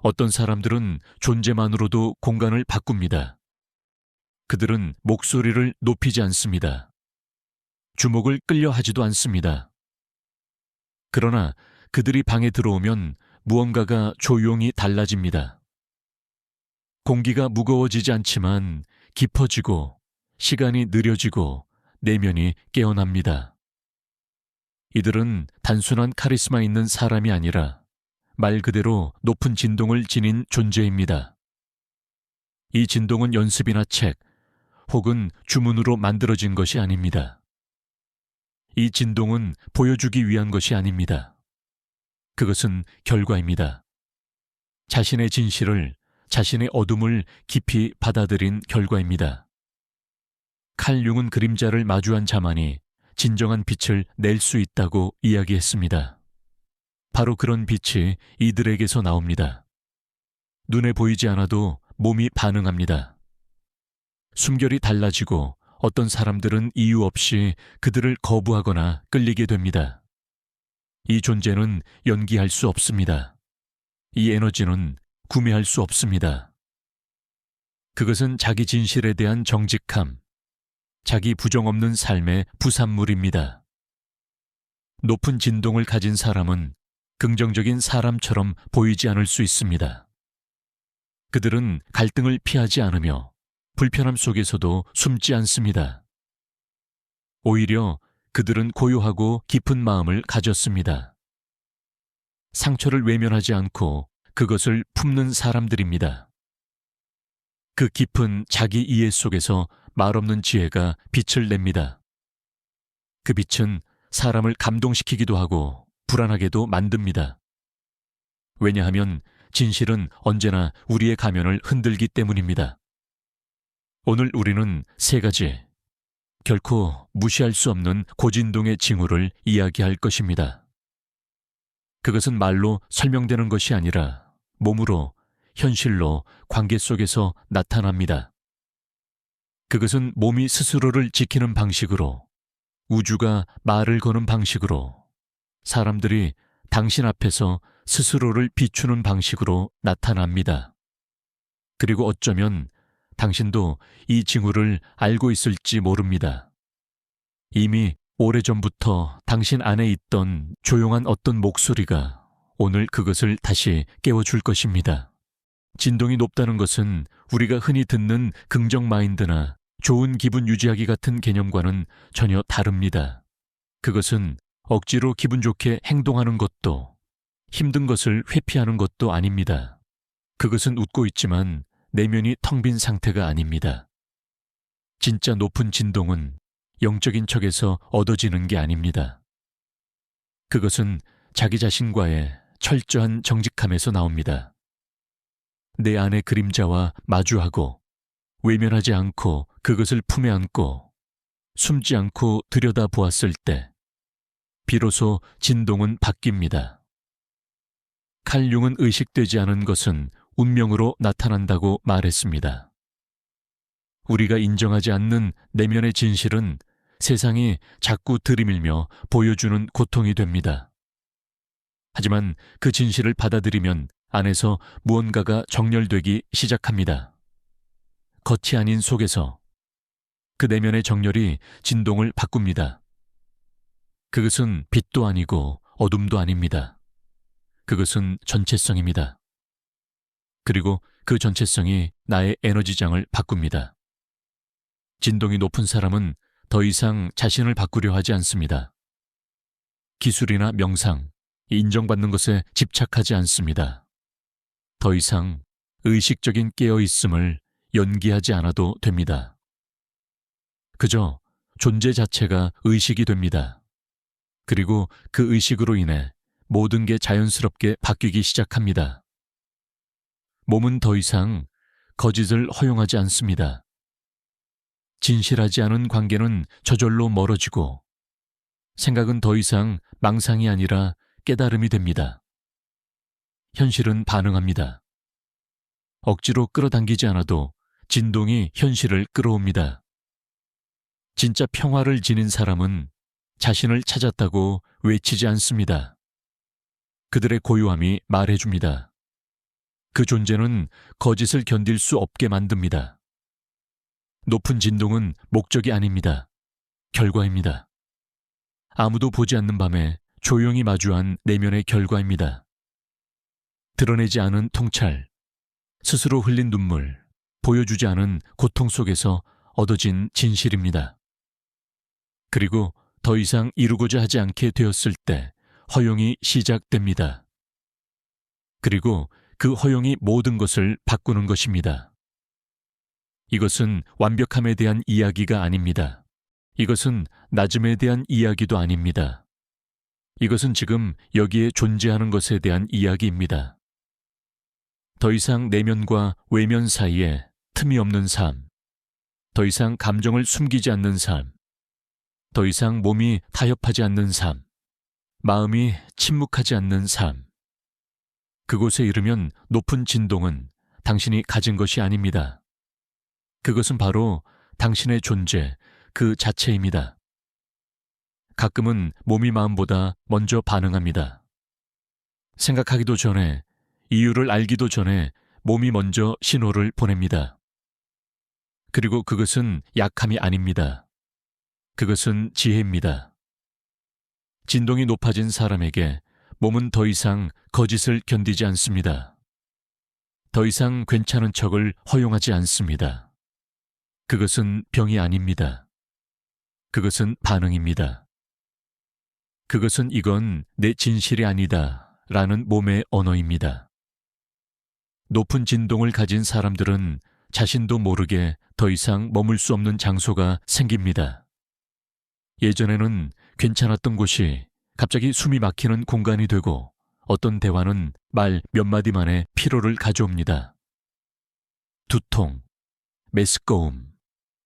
어떤 사람들은 존재만으로도 공간을 바꿉니다. 그들은 목소리를 높이지 않습니다. 주목을 끌려 하지도 않습니다. 그러나 그들이 방에 들어오면 무언가가 조용히 달라집니다. 공기가 무거워지지 않지만 깊어지고 시간이 느려지고 내면이 깨어납니다. 이들은 단순한 카리스마 있는 사람이 아니라 말 그대로 높은 진동을 지닌 존재입니다. 이 진동은 연습이나 책 혹은 주문으로 만들어진 것이 아닙니다. 이 진동은 보여주기 위한 것이 아닙니다. 그것은 결과입니다. 자신의 진실을, 자신의 어둠을 깊이 받아들인 결과입니다. 칼 융은 그림자를 마주한 자만이 진정한 빛을 낼 수 있다고 이야기했습니다. 바로 그런 빛이 이들에게서 나옵니다. 눈에 보이지 않아도 몸이 반응합니다. 숨결이 달라지고 어떤 사람들은 이유 없이 그들을 거부하거나 끌리게 됩니다. 이 존재는 연기할 수 없습니다. 이 에너지는 구매할 수 없습니다. 그것은 자기 진실에 대한 정직함, 자기 부정 없는 삶의 부산물입니다. 높은 진동을 가진 사람은 긍정적인 사람처럼 보이지 않을 수 있습니다. 그들은 갈등을 피하지 않으며 불편함 속에서도 숨지 않습니다. 오히려 그들은 고요하고 깊은 마음을 가졌습니다. 상처를 외면하지 않고 그것을 품는 사람들입니다. 그 깊은 자기 이해 속에서 말없는 지혜가 빛을 냅니다. 그 빛은 사람을 감동시키기도 하고 불안하게도 만듭니다. 왜냐하면 진실은 언제나 우리의 가면을 흔들기 때문입니다. 오늘 우리는 세 가지, 결코 무시할 수 없는 고진동의 징후를 이야기할 것입니다. 그것은 말로 설명되는 것이 아니라 몸으로, 현실로 관계 속에서 나타납니다. 그것은 몸이 스스로를 지키는 방식으로, 우주가 말을 거는 방식으로, 사람들이 당신 앞에서 스스로를 비추는 방식으로 나타납니다. 그리고 어쩌면 당신도 이 징후를 알고 있을지 모릅니다. 이미 오래전부터 당신 안에 있던 조용한 어떤 목소리가 오늘 그것을 다시 깨워줄 것입니다. 진동이 높다는 것은 우리가 흔히 듣는 긍정 마인드나 좋은 기분 유지하기 같은 개념과는 전혀 다릅니다. 그것은 억지로 기분 좋게 행동하는 것도 힘든 것을 회피하는 것도 아닙니다. 그것은 웃고 있지만 내면이 텅 빈 상태가 아닙니다. 진짜 높은 진동은 영적인 척에서 얻어지는 게 아닙니다. 그것은 자기 자신과의 철저한 정직함에서 나옵니다. 내 안의 그림자와 마주하고 외면하지 않고 그것을 품에 안고 숨지 않고 들여다보았을 때 비로소 진동은 바뀝니다. 칼 융은 의식되지 않은 것은 운명으로 나타난다고 말했습니다. 우리가 인정하지 않는 내면의 진실은 세상이 자꾸 들이밀며 보여주는 고통이 됩니다. 하지만 그 진실을 받아들이면 안에서 무언가가 정렬되기 시작합니다. 겉이 아닌 속에서 그 내면의 정렬이 진동을 바꿉니다. 그것은 빛도 아니고 어둠도 아닙니다. 그것은 전체성입니다. 그리고 그 전체성이 나의 에너지장을 바꿉니다. 진동이 높은 사람은 더 이상 자신을 바꾸려 하지 않습니다. 기술이나 명상, 인정받는 것에 집착하지 않습니다. 더 이상 의식적인 깨어있음을 연기하지 않아도 됩니다. 그저 존재 자체가 의식이 됩니다. 그리고 그 의식으로 인해 모든 게 자연스럽게 바뀌기 시작합니다. 몸은 더 이상 거짓을 허용하지 않습니다. 진실하지 않은 관계는 저절로 멀어지고 생각은 더 이상 망상이 아니라 깨달음이 됩니다. 현실은 반응합니다. 억지로 끌어당기지 않아도 진동이 현실을 끌어옵니다. 진짜 평화를 지닌 사람은 자신을 찾았다고 외치지 않습니다. 그들의 고요함이 말해줍니다. 그 존재는 거짓을 견딜 수 없게 만듭니다. 높은 진동은 목적이 아닙니다. 결과입니다. 아무도 보지 않는 밤에 조용히 마주한 내면의 결과입니다. 드러내지 않은 통찰, 스스로 흘린 눈물, 보여주지 않은 고통 속에서 얻어진 진실입니다. 그리고 더 이상 이루고자 하지 않게 되었을 때 허용이 시작됩니다. 그리고 그 허용이 모든 것을 바꾸는 것입니다. 이것은 완벽함에 대한 이야기가 아닙니다. 이것은 낮음에 대한 이야기도 아닙니다. 이것은 지금 여기에 존재하는 것에 대한 이야기입니다. 더 이상 내면과 외면 사이에 틈이 없는 삶, 더 이상 감정을 숨기지 않는 삶, 더 이상 몸이 타협하지 않는 삶, 마음이 침묵하지 않는 삶. 그곳에 이르면 높은 진동은 당신이 가진 것이 아닙니다. 그것은 바로 당신의 존재 그 자체입니다. 가끔은 몸이 마음보다 먼저 반응합니다. 생각하기도 전에, 이유를 알기도 전에 몸이 먼저 신호를 보냅니다. 그리고 그것은 약함이 아닙니다. 그것은 지혜입니다. 진동이 높아진 사람에게 몸은 더 이상 거짓을 견디지 않습니다. 더 이상 괜찮은 척을 허용하지 않습니다. 그것은 병이 아닙니다. 그것은 반응입니다. 그것은 이건 내 진실이 아니다 라는 몸의 언어입니다. 높은 진동을 가진 사람들은 자신도 모르게 더 이상 머물 수 없는 장소가 생깁니다. 예전에는 괜찮았던 곳이 갑자기 숨이 막히는 공간이 되고 어떤 대화는 말 몇 마디 만에 피로를 가져옵니다. 두통, 메스꺼움,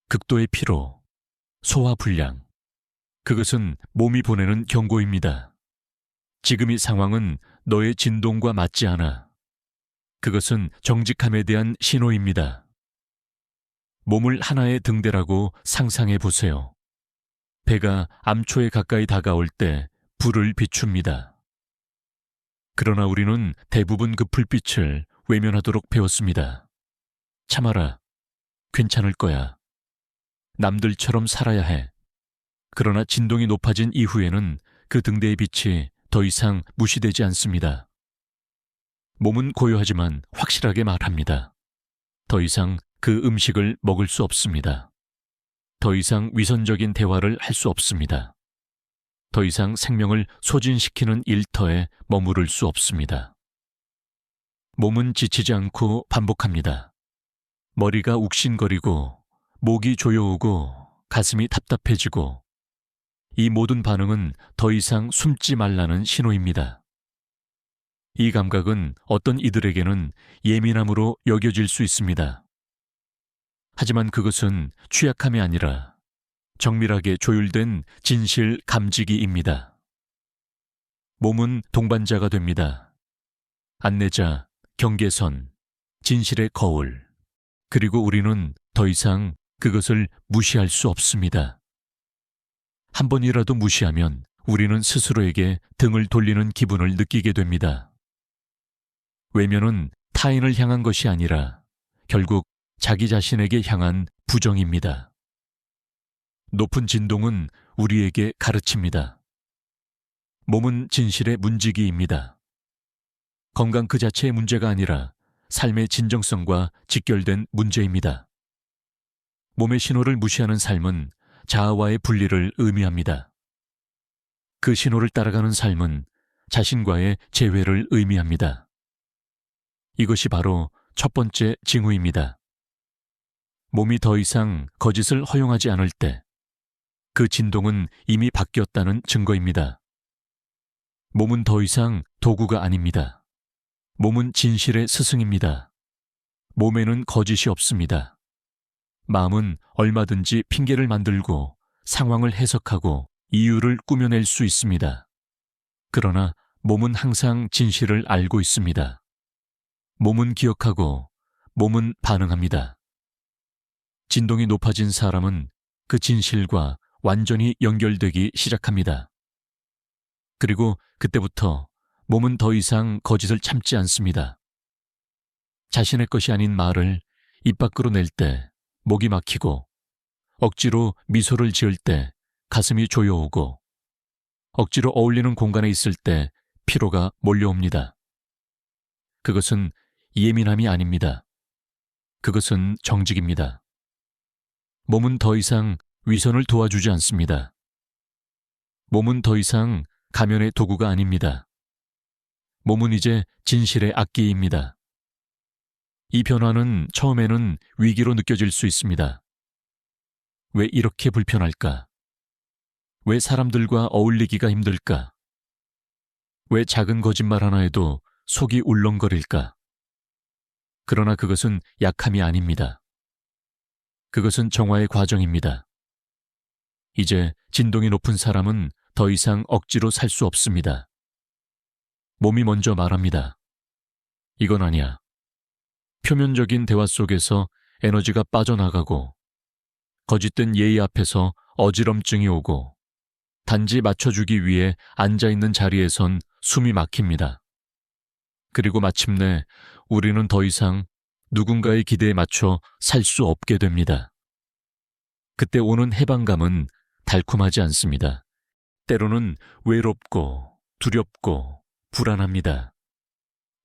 극도의 피로, 소화불량. 그것은 몸이 보내는 경고입니다. 지금 이 상황은 너의 진동과 맞지 않아. 그것은 정직함에 대한 신호입니다. 몸을 하나의 등대라고 상상해 보세요. 배가 암초에 가까이 다가올 때 불을 비춥니다. 그러나 우리는 대부분 그 불빛을 외면하도록 배웠습니다. 참아라. 괜찮을 거야. 남들처럼 살아야 해. 그러나 진동이 높아진 이후에는 그 등대의 빛이 더 이상 무시되지 않습니다. 몸은 고요하지만 확실하게 말합니다. 더 이상 그 음식을 먹을 수 없습니다. 더 이상 위선적인 대화를 할 수 없습니다. 더 이상 생명을 소진시키는 일터에 머무를 수 없습니다. 몸은 지치지 않고 반복합니다. 머리가 욱신거리고 목이 조여오고 가슴이 답답해지고 이 모든 반응은 더 이상 숨지 말라는 신호입니다. 이 감각은 어떤 이들에게는 예민함으로 여겨질 수 있습니다. 하지만 그것은 취약함이 아니라 정밀하게 조율된 진실 감지기입니다. 몸은 동반자가 됩니다. 안내자, 경계선, 진실의 거울. 그리고 우리는 더 이상 그것을 무시할 수 없습니다. 한 번이라도 무시하면 우리는 스스로에게 등을 돌리는 기분을 느끼게 됩니다. 외면은 타인을 향한 것이 아니라 결국 자기 자신에게 향한 부정입니다. 높은 진동은 우리에게 가르칩니다. 몸은 진실의 문지기입니다. 건강 그 자체의 문제가 아니라 삶의 진정성과 직결된 문제입니다. 몸의 신호를 무시하는 삶은 자아와의 분리를 의미합니다. 그 신호를 따라가는 삶은 자신과의 재회를 의미합니다. 이것이 바로 첫 번째 징후입니다. 몸이 더 이상 거짓을 허용하지 않을 때 그 진동은 이미 바뀌었다는 증거입니다. 몸은 더 이상 도구가 아닙니다. 몸은 진실의 스승입니다. 몸에는 거짓이 없습니다. 마음은 얼마든지 핑계를 만들고 상황을 해석하고 이유를 꾸며낼 수 있습니다. 그러나 몸은 항상 진실을 알고 있습니다. 몸은 기억하고 몸은 반응합니다. 진동이 높아진 사람은 그 진실과 완전히 연결되기 시작합니다. 그리고 그때부터 몸은 더 이상 거짓을 참지 않습니다. 자신의 것이 아닌 말을 입 밖으로 낼 때 목이 막히고, 억지로 미소를 지을 때 가슴이 조여오고, 억지로 어울리는 공간에 있을 때 피로가 몰려옵니다. 그것은 예민함이 아닙니다. 그것은 정직입니다. 몸은 더 이상 위선을 도와주지 않습니다. 몸은 더 이상 가면의 도구가 아닙니다. 몸은 이제 진실의 악기입니다. 이 변화는 처음에는 위기로 느껴질 수 있습니다. 왜 이렇게 불편할까? 왜 사람들과 어울리기가 힘들까? 왜 작은 거짓말 하나에도 속이 울렁거릴까? 그러나 그것은 약함이 아닙니다. 그것은 정화의 과정입니다. 이제 진동이 높은 사람은 더 이상 억지로 살 수 없습니다. 몸이 먼저 말합니다. 이건 아니야. 표면적인 대화 속에서 에너지가 빠져나가고, 거짓된 예의 앞에서 어지럼증이 오고, 단지 맞춰주기 위해 앉아있는 자리에선 숨이 막힙니다. 그리고 마침내 우리는 더 이상 누군가의 기대에 맞춰 살 수 없게 됩니다. 그때 오는 해방감은 달콤하지 않습니다. 때로는 외롭고 두렵고 불안합니다.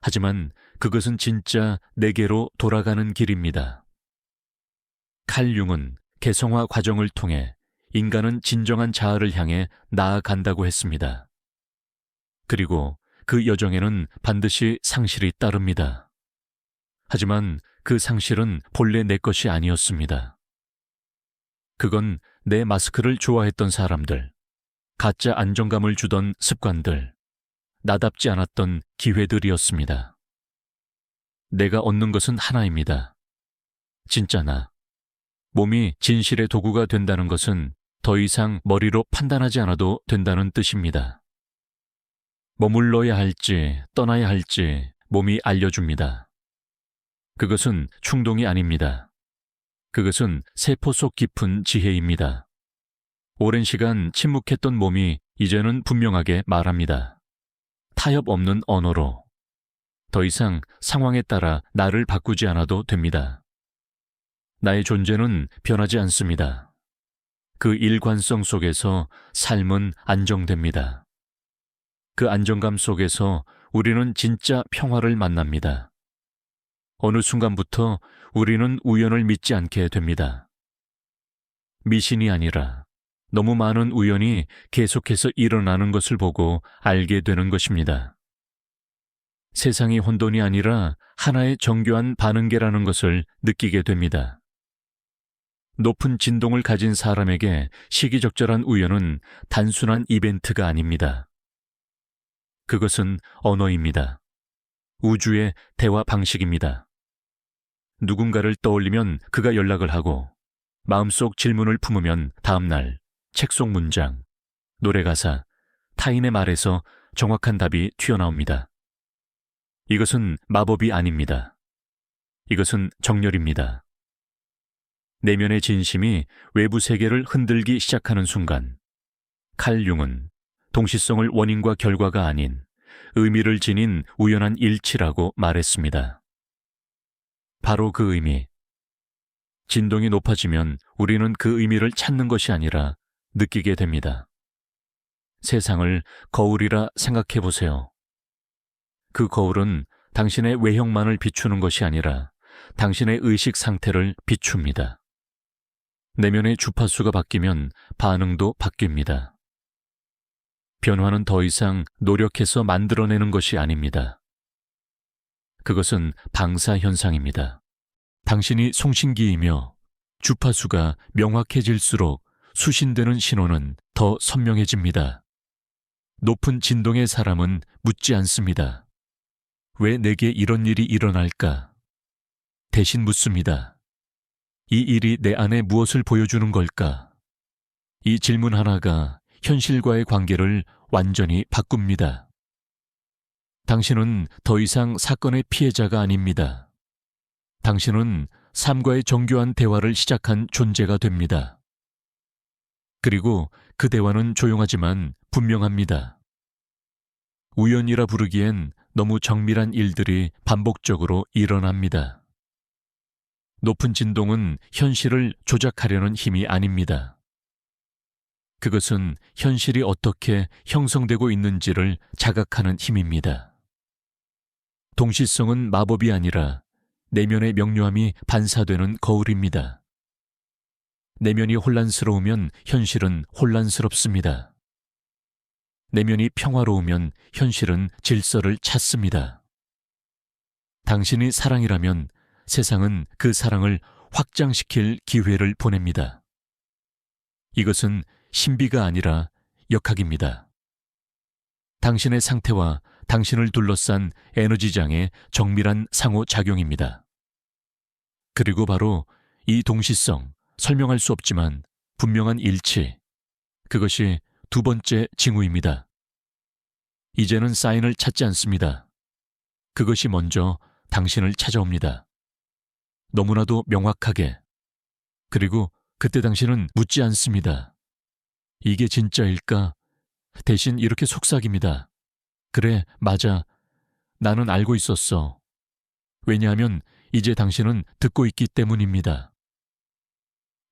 하지만 그것은 진짜 내게로 돌아가는 길입니다. 칼 융은 개성화 과정을 통해 인간은 진정한 자아를 향해 나아간다고 했습니다. 그리고 그 여정에는 반드시 상실이 따릅니다. 하지만 그 상실은 본래 내 것이 아니었습니다. 그건 내 마스크를 좋아했던 사람들, 가짜 안정감을 주던 습관들, 나답지 않았던 기회들이었습니다. 내가 얻는 것은 하나입니다. 진짜 나. 몸이 진실의 도구가 된다는 것은 더 이상 머리로 판단하지 않아도 된다는 뜻입니다. 머물러야 할지 떠나야 할지 몸이 알려줍니다. 그것은 충동이 아닙니다. 그것은 세포 속 깊은 지혜입니다. 오랜 시간 침묵했던 몸이 이제는 분명하게 말합니다. 타협 없는 언어로. 더 이상 상황에 따라 나를 바꾸지 않아도 됩니다. 나의 존재는 변하지 않습니다. 그 일관성 속에서 삶은 안정됩니다. 그 안정감 속에서 우리는 진짜 평화를 만납니다. 어느 순간부터 우리는 우연을 믿지 않게 됩니다. 미신이 아니라 너무 많은 우연이 계속해서 일어나는 것을 보고 알게 되는 것입니다. 세상이 혼돈이 아니라 하나의 정교한 반응계라는 것을 느끼게 됩니다. 높은 진동을 가진 사람에게 시기적절한 우연은 단순한 이벤트가 아닙니다. 그것은 언어입니다. 우주의 대화 방식입니다. 누군가를 떠올리면 그가 연락을 하고, 마음속 질문을 품으면 다음날 책 속 문장, 노래 가사, 타인의 말에서 정확한 답이 튀어나옵니다. 이것은 마법이 아닙니다. 이것은 정렬입니다. 내면의 진심이 외부 세계를 흔들기 시작하는 순간, 칼 융은 동시성을 원인과 결과가 아닌 의미를 지닌 우연한 일치라고 말했습니다. 바로 그 의미. 진동이 높아지면 우리는 그 의미를 찾는 것이 아니라 느끼게 됩니다. 세상을 거울이라 생각해 보세요. 그 거울은 당신의 외형만을 비추는 것이 아니라 당신의 의식 상태를 비춥니다. 내면의 주파수가 바뀌면 반응도 바뀝니다. 변화는 더 이상 노력해서 만들어내는 것이 아닙니다. 그것은 방사현상입니다. 당신이 송신기이며 주파수가 명확해질수록 수신되는 신호는 더 선명해집니다. 높은 진동의 사람은 묻지 않습니다. 왜 내게 이런 일이 일어날까? 대신 묻습니다. 이 일이 내 안에 무엇을 보여주는 걸까? 이 질문 하나가 현실과의 관계를 완전히 바꿉니다. 당신은 더 이상 사건의 피해자가 아닙니다. 당신은 삶과의 정교한 대화를 시작한 존재가 됩니다. 그리고 그 대화는 조용하지만 분명합니다. 우연이라 부르기엔 너무 정밀한 일들이 반복적으로 일어납니다. 높은 진동은 현실을 조작하려는 힘이 아닙니다. 그것은 현실이 어떻게 형성되고 있는지를 자각하는 힘입니다. 동시성은 마법이 아니라 내면의 명료함이 반사되는 거울입니다. 내면이 혼란스러우면 현실은 혼란스럽습니다. 내면이 평화로우면 현실은 질서를 찾습니다. 당신이 사랑이라면 세상은 그 사랑을 확장시킬 기회를 보냅니다. 이것은 신비가 아니라 역학입니다. 당신의 상태와 당신을 둘러싼 에너지장의 정밀한 상호작용입니다. 그리고 바로 이 동시성, 설명할 수 없지만 분명한 일치, 그것이 두 번째 징후입니다. 이제는 사인을 찾지 않습니다. 그것이 먼저 당신을 찾아옵니다. 너무나도 명확하게. 그리고 그때 당신은 묻지 않습니다. 이게 진짜일까? 대신 이렇게 속삭입니다. 그래, 맞아. 나는 알고 있었어. 왜냐하면 이제 당신은 듣고 있기 때문입니다.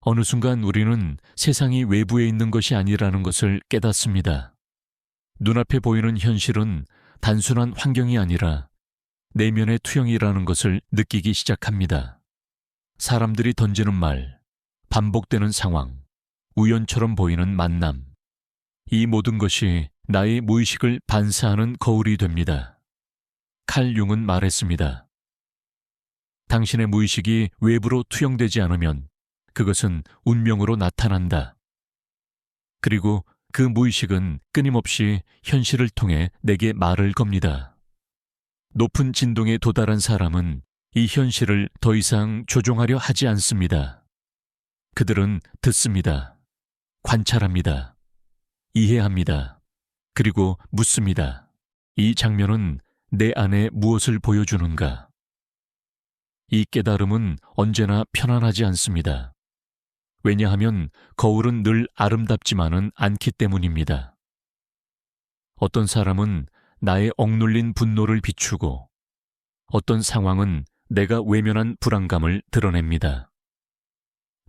어느 순간 우리는 세상이 외부에 있는 것이 아니라는 것을 깨닫습니다. 눈앞에 보이는 현실은 단순한 환경이 아니라 내면의 투영이라는 것을 느끼기 시작합니다. 사람들이 던지는 말, 반복되는 상황, 우연처럼 보이는 만남, 이 모든 것이 나의 무의식을 반사하는 거울이 됩니다. 칼 융은 말했습니다. 당신의 무의식이 외부로 투영되지 않으면 그것은 운명으로 나타난다. 그리고 그 무의식은 끊임없이 현실을 통해 내게 말을 겁니다. 높은 진동에 도달한 사람은 이 현실을 더 이상 조종하려 하지 않습니다. 그들은 듣습니다. 관찰합니다. 이해합니다. 그리고 묻습니다. 이 장면은 내 안에 무엇을 보여주는가? 이 깨달음은 언제나 편안하지 않습니다. 왜냐하면 거울은 늘 아름답지만은 않기 때문입니다. 어떤 사람은 나의 억눌린 분노를 비추고 어떤 상황은 내가 외면한 불안감을 드러냅니다.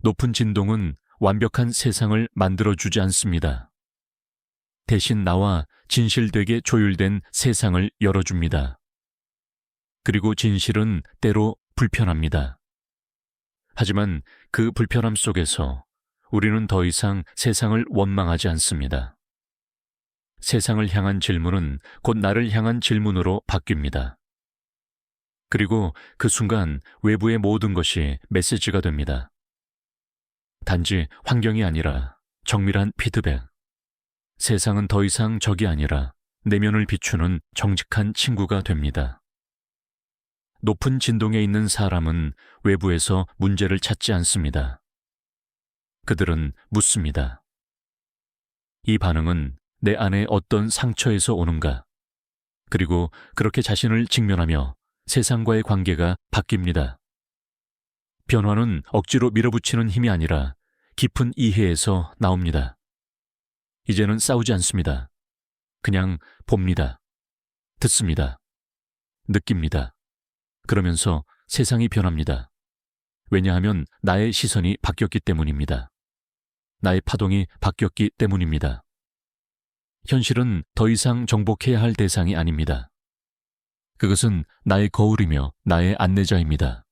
높은 진동은 완벽한 세상을 만들어주지 않습니다. 대신 나와 진실되게 조율된 세상을 열어줍니다. 그리고 진실은 때로 불편합니다. 하지만 그 불편함 속에서 우리는 더 이상 세상을 원망하지 않습니다. 세상을 향한 질문은 곧 나를 향한 질문으로 바뀝니다. 그리고 그 순간 외부의 모든 것이 메시지가 됩니다. 단지 환경이 아니라 정밀한 피드백. 세상은 더 이상 적이 아니라 내면을 비추는 정직한 친구가 됩니다. 높은 진동에 있는 사람은 외부에서 문제를 찾지 않습니다. 그들은 묻습니다. 이 반응은 내 안에 어떤 상처에서 오는가? 그리고 그렇게 자신을 직면하며 세상과의 관계가 바뀝니다. 변화는 억지로 밀어붙이는 힘이 아니라 깊은 이해에서 나옵니다. 이제는 싸우지 않습니다. 그냥 봅니다. 듣습니다. 느낍니다. 그러면서 세상이 변합니다. 왜냐하면 나의 시선이 바뀌었기 때문입니다. 나의 파동이 바뀌었기 때문입니다. 현실은 더 이상 정복해야 할 대상이 아닙니다. 그것은 나의 거울이며 나의 안내자입니다.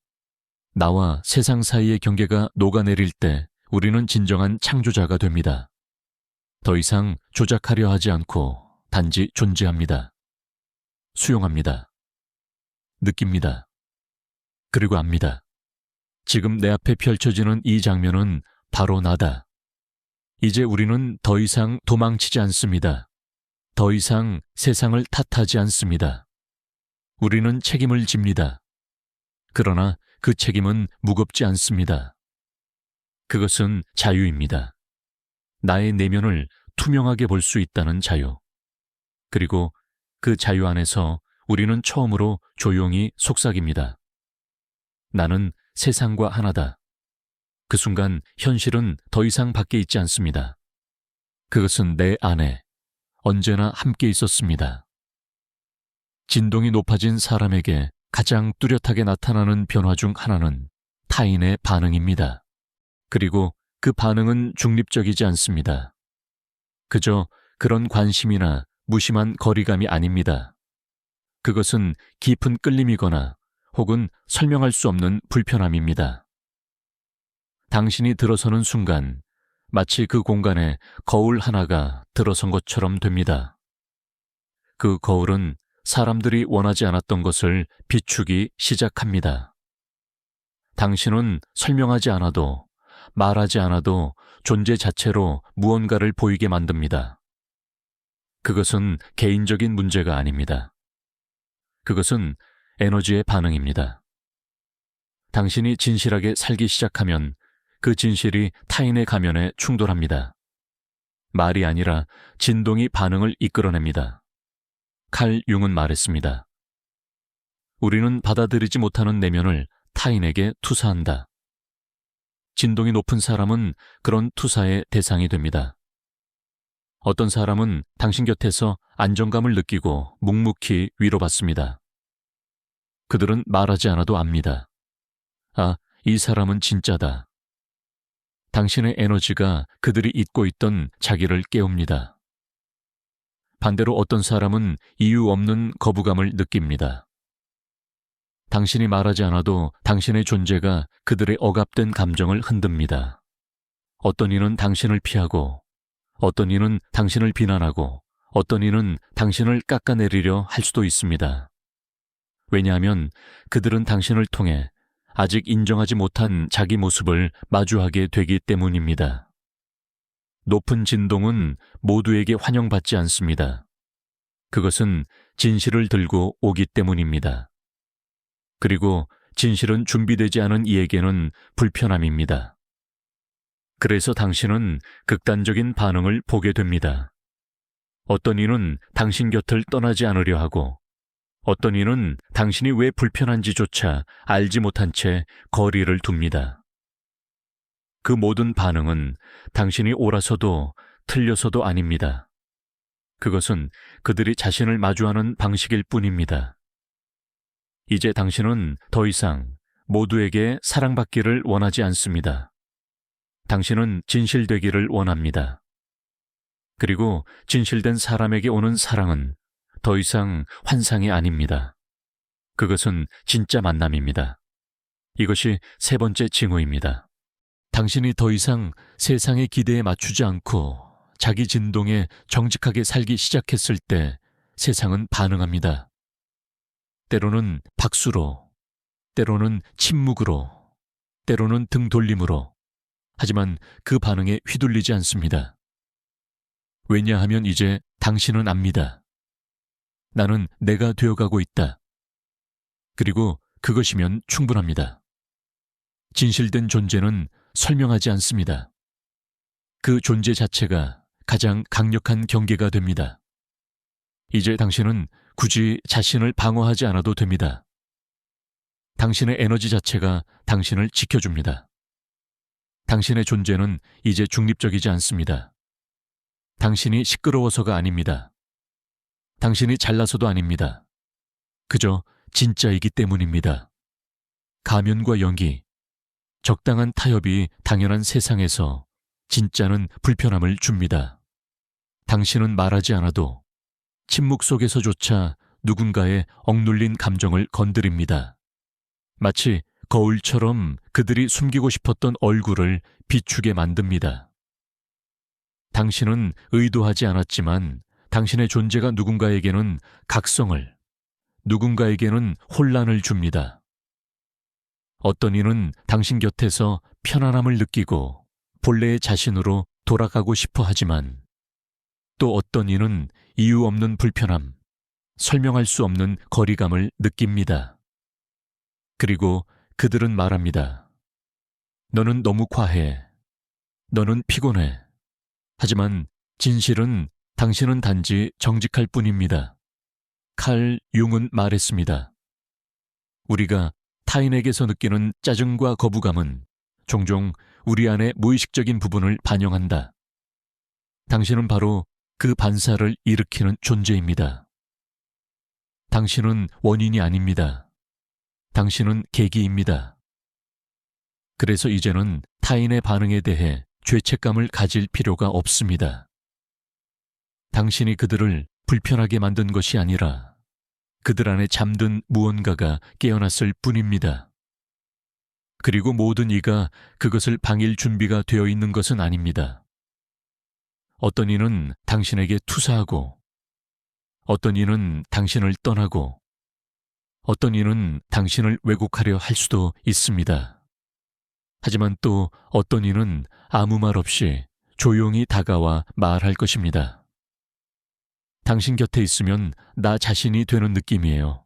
나와 세상 사이의 경계가 녹아내릴 때 우리는 진정한 창조자가 됩니다. 더 이상 조작하려 하지 않고 단지 존재합니다. 수용합니다. 느낍니다. 그리고 압니다. 지금 내 앞에 펼쳐지는 이 장면은 바로 나다. 이제 우리는 더 이상 도망치지 않습니다. 더 이상 세상을 탓하지 않습니다. 우리는 책임을 집니다. 그러나 그 책임은 무겁지 않습니다. 그것은 자유입니다. 나의 내면을 투명하게 볼 수 있다는 자유. 그리고 그 자유 안에서 우리는 처음으로 조용히 속삭입니다. 나는 세상과 하나다. 그 순간 현실은 더 이상 밖에 있지 않습니다. 그것은 내 안에 언제나 함께 있었습니다. 진동이 높아진 사람에게 가장 뚜렷하게 나타나는 변화 중 하나는 타인의 반응입니다. 그리고 그 반응은 중립적이지 않습니다. 그저 그런 관심이나 무심한 거리감이 아닙니다. 그것은 깊은 끌림이거나 혹은 설명할 수 없는 불편함입니다. 당신이 들어서는 순간 마치 그 공간에 거울 하나가 들어선 것처럼 됩니다. 그 거울은 사람들이 원하지 않았던 것을 비추기 시작합니다. 당신은 설명하지 않아도, 말하지 않아도 존재 자체로 무언가를 보이게 만듭니다. 그것은 개인적인 문제가 아닙니다. 그것은 에너지의 반응입니다. 당신이 진실하게 살기 시작하면 그 진실이 타인의 가면에 충돌합니다. 말이 아니라 진동이 반응을 이끌어냅니다. 칼 융은 말했습니다. 우리는 받아들이지 못하는 내면을 타인에게 투사한다. 진동이 높은 사람은 그런 투사의 대상이 됩니다. 어떤 사람은 당신 곁에서 안정감을 느끼고 묵묵히 위로받습니다. 그들은 말하지 않아도 압니다. 아, 이 사람은 진짜다. 당신의 에너지가 그들이 잊고 있던 자기를 깨웁니다. 반대로 어떤 사람은 이유 없는 거부감을 느낍니다. 당신이 말하지 않아도 당신의 존재가 그들의 억압된 감정을 흔듭니다. 어떤 이는 당신을 피하고, 어떤 이는 당신을 비난하고, 어떤 이는 당신을 깎아내리려 할 수도 있습니다. 왜냐하면 그들은 당신을 통해 아직 인정하지 못한 자기 모습을 마주하게 되기 때문입니다. 높은 진동은 모두에게 환영받지 않습니다. 그것은 진실을 들고 오기 때문입니다. 그리고 진실은 준비되지 않은 이에게는 불편함입니다. 그래서 당신은 극단적인 반응을 보게 됩니다. 어떤 이는 당신 곁을 떠나지 않으려 하고, 어떤 이는 당신이 왜 불편한지조차 알지 못한 채 거리를 둡니다. 그 모든 반응은 당신이 옳아서도 틀려서도 아닙니다. 그것은 그들이 자신을 마주하는 방식일 뿐입니다. 이제 당신은 더 이상 모두에게 사랑받기를 원하지 않습니다. 당신은 진실되기를 원합니다. 그리고 진실된 사람에게 오는 사랑은 더 이상 환상이 아닙니다. 그것은 진짜 만남입니다. 이것이 세 번째 징후입니다. 당신이 더 이상 세상의 기대에 맞추지 않고 자기 진동에 정직하게 살기 시작했을 때 세상은 반응합니다. 때로는 박수로, 때로는 침묵으로, 때로는 등 돌림으로. 하지만 그 반응에 휘둘리지 않습니다. 왜냐하면 이제 당신은 압니다. 나는 내가 되어가고 있다. 그리고 그것이면 충분합니다. 진실된 존재는 설명하지 않습니다. 그 존재 자체가 가장 강력한 경계가 됩니다. 이제 당신은 굳이 자신을 방어하지 않아도 됩니다. 당신의 에너지 자체가 당신을 지켜줍니다. 당신의 존재는 이제 중립적이지 않습니다. 당신이 시끄러워서가 아닙니다. 당신이 잘나서도 아닙니다. 그저 진짜이기 때문입니다. 가면과 연기, 적당한 타협이 당연한 세상에서 진짜는 불편함을 줍니다. 당신은 말하지 않아도 침묵 속에서조차 누군가의 억눌린 감정을 건드립니다. 마치 거울처럼 그들이 숨기고 싶었던 얼굴을 비추게 만듭니다. 당신은 의도하지 않았지만 당신의 존재가 누군가에게는 각성을, 누군가에게는 혼란을 줍니다. 어떤 이는 당신 곁에서 편안함을 느끼고 본래의 자신으로 돌아가고 싶어 하지만 또 어떤 이는 이유 없는 불편함, 설명할 수 없는 거리감을 느낍니다. 그리고 그들은 말합니다. 너는 너무 과해. 너는 피곤해. 하지만 진실은 당신은 단지 정직할 뿐입니다. 칼 융은 말했습니다. 우리가 타인에게서 느끼는 짜증과 거부감은 종종 우리 안의 무의식적인 부분을 반영한다. 당신은 바로 그 반사를 일으키는 존재입니다. 당신은 원인이 아닙니다. 당신은 계기입니다. 그래서 이제는 타인의 반응에 대해 죄책감을 가질 필요가 없습니다. 당신이 그들을 불편하게 만든 것이 아니라 그들 안에 잠든 무언가가 깨어났을 뿐입니다. 그리고 모든 이가 그것을 방일 준비가 되어 있는 것은 아닙니다. 어떤 이는 당신에게 투사하고, 어떤 이는 당신을 떠나고, 어떤 이는 당신을 왜곡하려 할 수도 있습니다. 하지만 또 어떤 이는 아무 말 없이 조용히 다가와 말할 것입니다. 당신 곁에 있으면 나 자신이 되는 느낌이에요.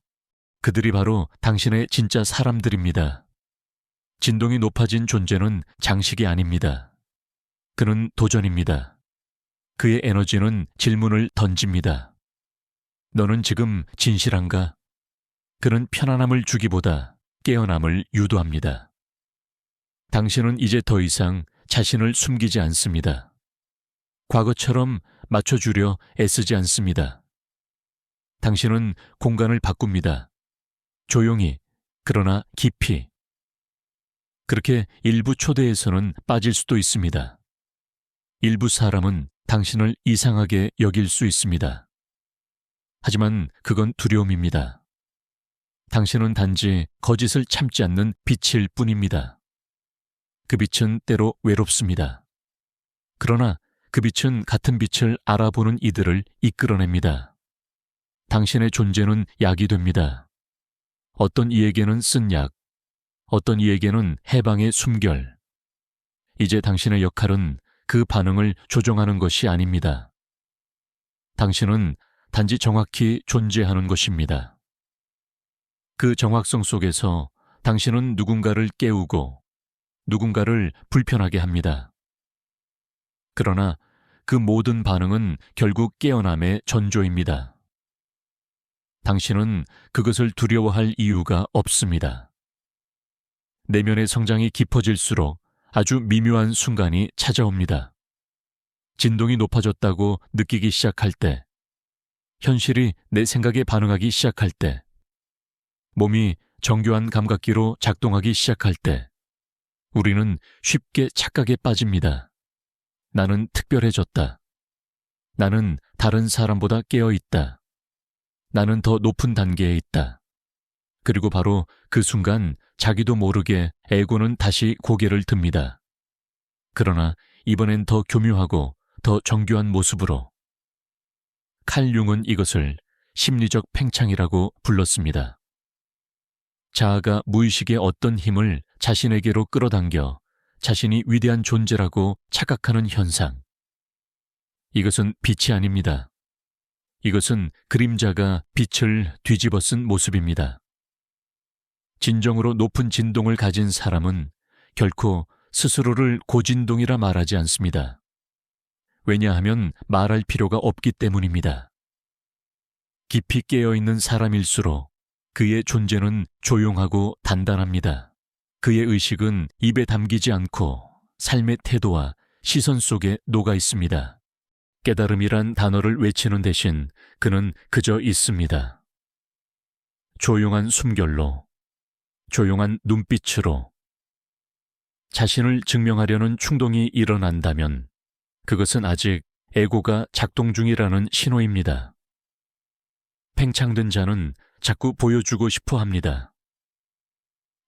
그들이 바로 당신의 진짜 사람들입니다. 진동이 높아진 존재는 장식이 아닙니다. 그는 도전입니다. 그의 에너지는 질문을 던집니다. 너는 지금 진실한가? 그는 편안함을 주기보다 깨어남을 유도합니다. 당신은 이제 더 이상 자신을 숨기지 않습니다. 과거처럼 맞춰주려 애쓰지 않습니다. 당신은 공간을 바꿉니다. 조용히, 그러나 깊이. 그렇게 일부 초대에서는 빠질 수도 있습니다. 일부 사람은 당신을 이상하게 여길 수 있습니다. 하지만 그건 두려움입니다. 당신은 단지 거짓을 참지 않는 빛일 뿐입니다. 그 빛은 때로 외롭습니다. 그러나 그 빛은 같은 빛을 알아보는 이들을 이끌어냅니다. 당신의 존재는 약이 됩니다. 어떤 이에게는 쓴 약, 어떤 이에게는 해방의 숨결. 이제 당신의 역할은 그 반응을 조종하는 것이 아닙니다. 당신은 단지 정확히 존재하는 것입니다. 그 정확성 속에서 당신은 누군가를 깨우고 누군가를 불편하게 합니다. 그러나 그 모든 반응은 결국 깨어남의 전조입니다. 당신은 그것을 두려워할 이유가 없습니다. 내면의 성장이 깊어질수록 아주 미묘한 순간이 찾아옵니다. 진동이 높아졌다고 느끼기 시작할 때, 현실이 내 생각에 반응하기 시작할 때, 몸이 정교한 감각기로 작동하기 시작할 때, 우리는 쉽게 착각에 빠집니다. 나는 특별해졌다. 나는 다른 사람보다 깨어 있다. 나는 더 높은 단계에 있다. 그리고 바로 그 순간 자기도 모르게 에고는 다시 고개를 듭니다. 그러나 이번엔 더 교묘하고 더 정교한 모습으로. 칼 융은 이것을 심리적 팽창이라고 불렀습니다. 자아가 무의식의 어떤 힘을 자신에게로 끌어당겨 자신이 위대한 존재라고 착각하는 현상. 이것은 빛이 아닙니다. 이것은 그림자가 빛을 뒤집어 쓴 모습입니다. 진정으로 높은 진동을 가진 사람은 결코 스스로를 고진동이라 말하지 않습니다. 왜냐하면 말할 필요가 없기 때문입니다. 깊이 깨어있는 사람일수록 그의 존재는 조용하고 단단합니다. 그의 의식은 입에 담기지 않고 삶의 태도와 시선 속에 녹아 있습니다. 깨달음이란 단어를 외치는 대신 그는 그저 있습니다. 조용한 숨결로, 조용한 눈빛으로. 자신을 증명하려는 충동이 일어난다면 그것은 아직 에고가 작동 중이라는 신호입니다. 팽창된 자는 자꾸 보여주고 싶어 합니다.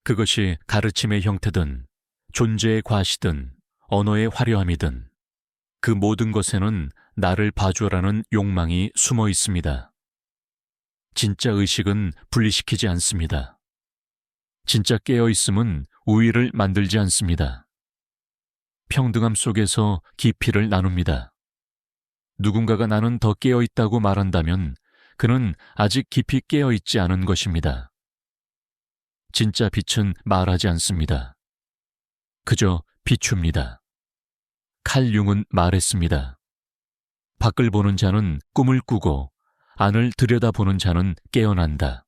그것이 가르침의 형태든 존재의 과시든 언어의 화려함이든 그 모든 것에는 나를 봐줘라는 욕망이 숨어 있습니다. 진짜 의식은 분리시키지 않습니다. 진짜 깨어있음은 우위를 만들지 않습니다. 평등함 속에서 깊이를 나눕니다. 누군가가 나는 더 깨어있다고 말한다면 그는 아직 깊이 깨어있지 않은 것입니다. 진짜 빛은 말하지 않습니다. 그저 비춥니다. 칼 융은 말했습니다. 밖을 보는 자는 꿈을 꾸고 안을 들여다보는 자는 깨어난다.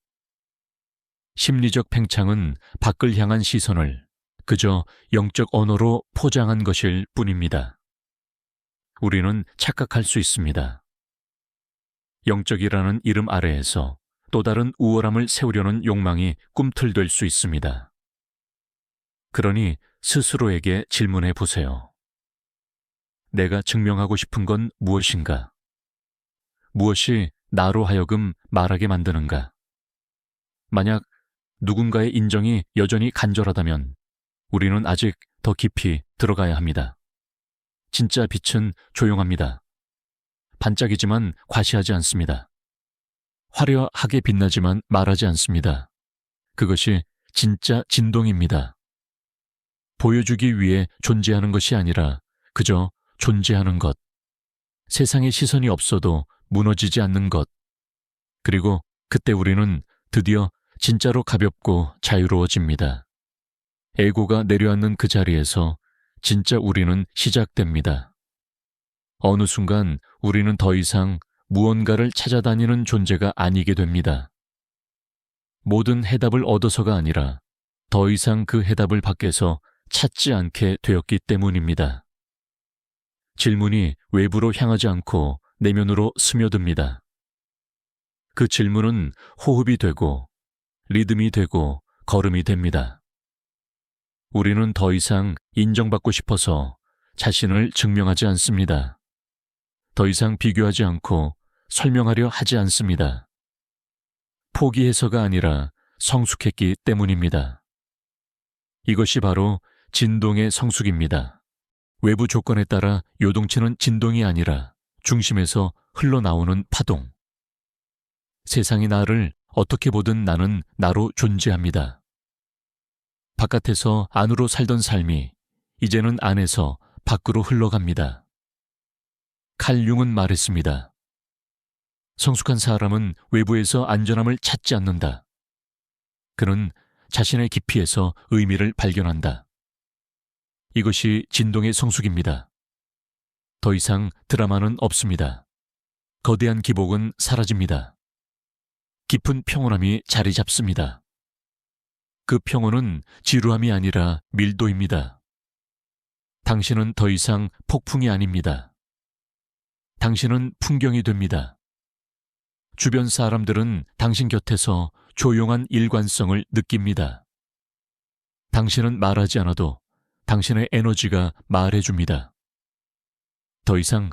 심리적 팽창은 밖을 향한 시선을 그저 영적 언어로 포장한 것일 뿐입니다. 우리는 착각할 수 있습니다. 영적이라는 이름 아래에서 또 다른 우월함을 세우려는 욕망이 꿈틀댈 수 있습니다. 그러니 스스로에게 질문해 보세요. 내가 증명하고 싶은 건 무엇인가? 무엇이 나로 하여금 말하게 만드는가? 만약 누군가의 인정이 여전히 간절하다면 우리는 아직 더 깊이 들어가야 합니다. 진짜 빛은 조용합니다. 반짝이지만 과시하지 않습니다. 화려하게 빛나지만 말하지 않습니다. 그것이 진짜 진동입니다. 보여주기 위해 존재하는 것이 아니라 그저 존재하는 것. 세상의 시선이 없어도 무너지지 않는 것. 그리고 그때 우리는 드디어 진짜로 가볍고 자유로워집니다. 에고가 내려앉는 그 자리에서 진짜 우리는 시작됩니다. 어느 순간 우리는 더 이상 무언가를 찾아다니는 존재가 아니게 됩니다. 모든 해답을 얻어서가 아니라 더 이상 그 해답을 밖에서 찾지 않게 되었기 때문입니다. 질문이 외부로 향하지 않고 내면으로 스며듭니다. 그 질문은 호흡이 되고 리듬이 되고 걸음이 됩니다. 우리는 더 이상 인정받고 싶어서 자신을 증명하지 않습니다. 더 이상 비교하지 않고 설명하려 하지 않습니다. 포기해서가 아니라 성숙했기 때문입니다. 이것이 바로 진동의 성숙입니다. 외부 조건에 따라 요동치는 진동이 아니라 중심에서 흘러나오는 파동. 세상이 나를 어떻게 보든 나는 나로 존재합니다. 바깥에서 안으로 살던 삶이 이제는 안에서 밖으로 흘러갑니다. 칼 융은 말했습니다. 성숙한 사람은 외부에서 안전함을 찾지 않는다. 그는 자신의 깊이에서 의미를 발견한다. 이것이 진동의 성숙입니다. 더 이상 드라마는 없습니다. 거대한 기복은 사라집니다. 깊은 평온함이 자리 잡습니다. 그 평온은 지루함이 아니라 밀도입니다. 당신은 더 이상 폭풍이 아닙니다. 당신은 풍경이 됩니다. 주변 사람들은 당신 곁에서 조용한 일관성을 느낍니다. 당신은 말하지 않아도 당신의 에너지가 말해줍니다. 더 이상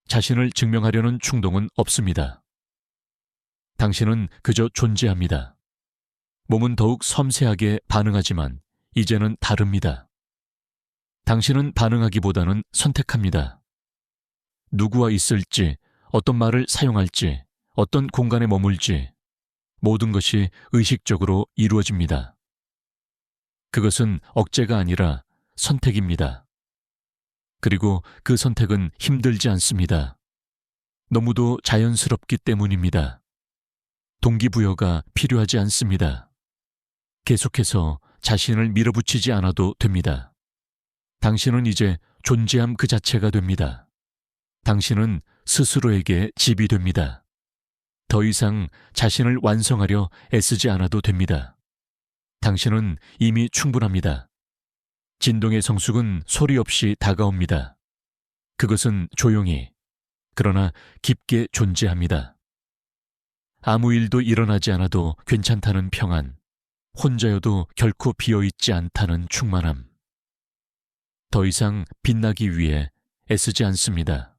자신을 증명하려는 충동은 없습니다. 당신은 그저 존재합니다. 몸은 더욱 섬세하게 반응하지만 이제는 다릅니다. 당신은 반응하기보다는 선택합니다. 누구와 있을지, 어떤 말을 사용할지, 어떤 공간에 머물지, 모든 것이 의식적으로 이루어집니다. 그것은 억제가 아니라 선택입니다. 그리고 그 선택은 힘들지 않습니다. 너무도 자연스럽기 때문입니다. 동기부여가 필요하지 않습니다. 계속해서 자신을 밀어붙이지 않아도 됩니다. 당신은 이제 존재함 그 자체가 됩니다. 당신은 스스로에게 집이 됩니다. 더 이상 자신을 완성하려 애쓰지 않아도 됩니다. 당신은 이미 충분합니다. 진동의 성숙은 소리 없이 다가옵니다. 그것은 조용히, 그러나 깊게 존재합니다. 아무 일도 일어나지 않아도 괜찮다는 평안, 혼자여도 결코 비어있지 않다는 충만함. 더 이상 빛나기 위해 애쓰지 않습니다.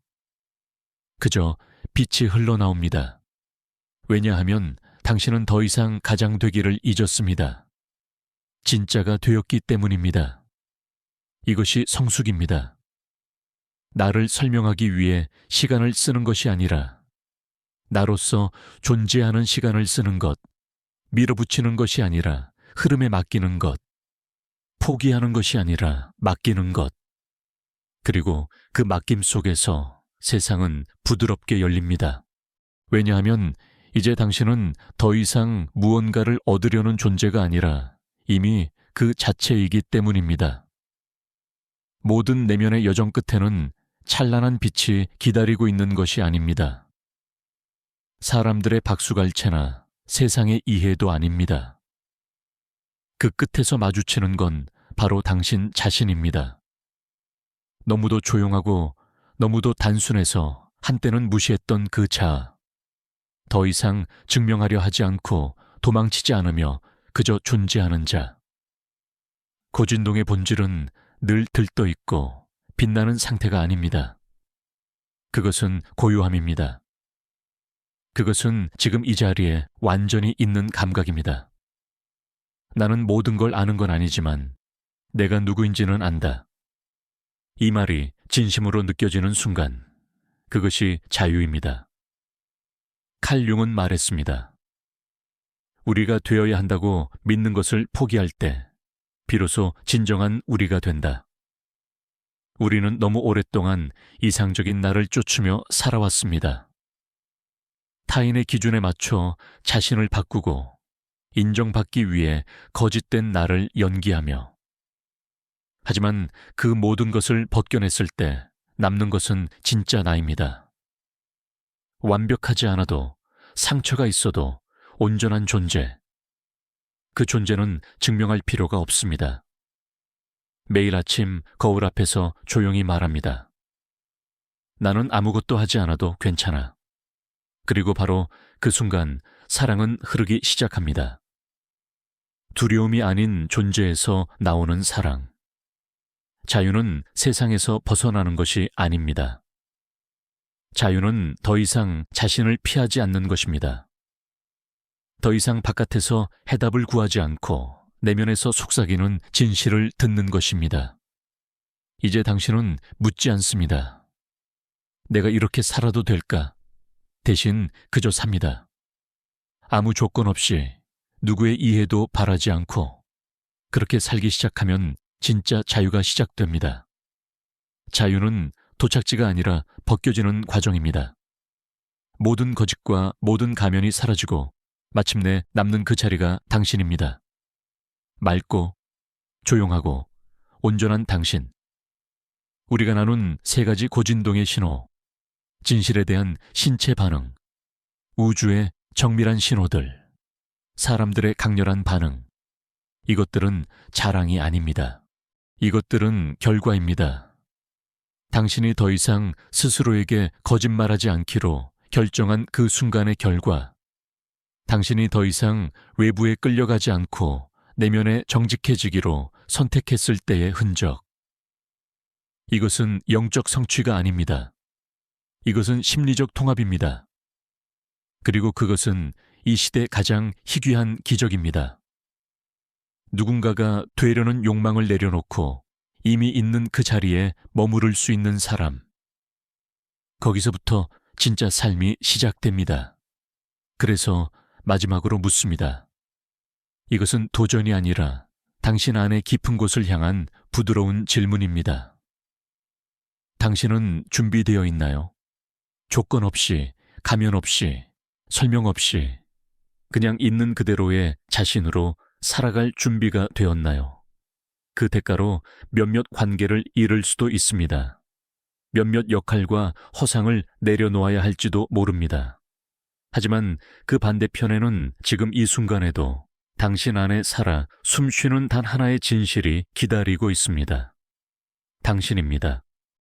그저 빛이 흘러나옵니다. 왜냐하면 당신은 더 이상 가장 되기를 잊었습니다. 진짜가 되었기 때문입니다. 이것이 성숙입니다. 나를 설명하기 위해 시간을 쓰는 것이 아니라 나로서 존재하는 시간을 쓰는 것, 밀어붙이는 것이 아니라 흐름에 맡기는 것, 포기하는 것이 아니라 맡기는 것, 그리고 그 맡김 속에서 세상은 부드럽게 열립니다. 왜냐하면 이제 당신은 더 이상 무언가를 얻으려는 존재가 아니라 이미 그 자체이기 때문입니다. 모든 내면의 여정 끝에는 찬란한 빛이 기다리고 있는 것이 아닙니다. 사람들의 박수갈채나 세상의 이해도 아닙니다. 그 끝에서 마주치는 건 바로 당신 자신입니다. 너무도 조용하고 너무도 단순해서 한때는 무시했던 그 자아. 더 이상 증명하려 하지 않고 도망치지 않으며 그저 존재하는 자. 고진동의 본질은 늘 들떠 있고 빛나는 상태가 아닙니다. 그것은 고요함입니다. 그것은 지금 이 자리에 완전히 있는 감각입니다. 나는 모든 걸 아는 건 아니지만 내가 누구인지는 안다. 이 말이 진심으로 느껴지는 순간, 그것이 자유입니다. 칼 융은 말했습니다. 우리가 되어야 한다고 믿는 것을 포기할 때 비로소 진정한 우리가 된다. 우리는 너무 오랫동안 이상적인 나를 쫓으며 살아왔습니다. 타인의 기준에 맞춰 자신을 바꾸고 인정받기 위해 거짓된 나를 연기하며. 하지만 그 모든 것을 벗겨냈을 때 남는 것은 진짜 나입니다. 완벽하지 않아도, 상처가 있어도 온전한 존재. 그 존재는 증명할 필요가 없습니다. 매일 아침 거울 앞에서 조용히 말합니다. 나는 아무것도 하지 않아도 괜찮아. 그리고 바로 그 순간 사랑은 흐르기 시작합니다. 두려움이 아닌 존재에서 나오는 사랑. 자유는 세상에서 벗어나는 것이 아닙니다. 자유는 더 이상 자신을 피하지 않는 것입니다. 더 이상 바깥에서 해답을 구하지 않고 내면에서 속삭이는 진실을 듣는 것입니다. 이제 당신은 묻지 않습니다. 내가 이렇게 살아도 될까? 대신 그저 삽니다. 아무 조건 없이 누구의 이해도 바라지 않고 그렇게 살기 시작하면 진짜 자유가 시작됩니다. 자유는 도착지가 아니라 벗겨지는 과정입니다. 모든 거짓과 모든 가면이 사라지고 마침내 남는 그 자리가 당신입니다. 맑고 조용하고 온전한 당신. 우리가 나눈 세 가지 고진동의 신호, 진실에 대한 신체 반응, 우주의 정밀한 신호들, 사람들의 강렬한 반응. 이것들은 자랑이 아닙니다. 이것들은 결과입니다. 당신이 더 이상 스스로에게 거짓말하지 않기로 결정한 그 순간의 결과. 당신이 더 이상 외부에 끌려가지 않고 내면에 정직해지기로 선택했을 때의 흔적. 이것은 영적 성취가 아닙니다. 이것은 심리적 통합입니다. 그리고 그것은 이 시대 가장 희귀한 기적입니다. 누군가가 되려는 욕망을 내려놓고 이미 있는 그 자리에 머무를 수 있는 사람. 거기서부터 진짜 삶이 시작됩니다. 그래서 마지막으로 묻습니다. 이것은 도전이 아니라 당신 안의 깊은 곳을 향한 부드러운 질문입니다. 당신은 준비되어 있나요? 조건 없이, 가면 없이, 설명 없이 그냥 있는 그대로의 자신으로 살아갈 준비가 되었나요? 그 대가로 몇몇 관계를 잃을 수도 있습니다. 몇몇 역할과 허상을 내려놓아야 할지도 모릅니다. 하지만 그 반대편에는 지금 이 순간에도 당신 안에 살아 숨쉬는 단 하나의 진실이 기다리고 있습니다. 당신입니다.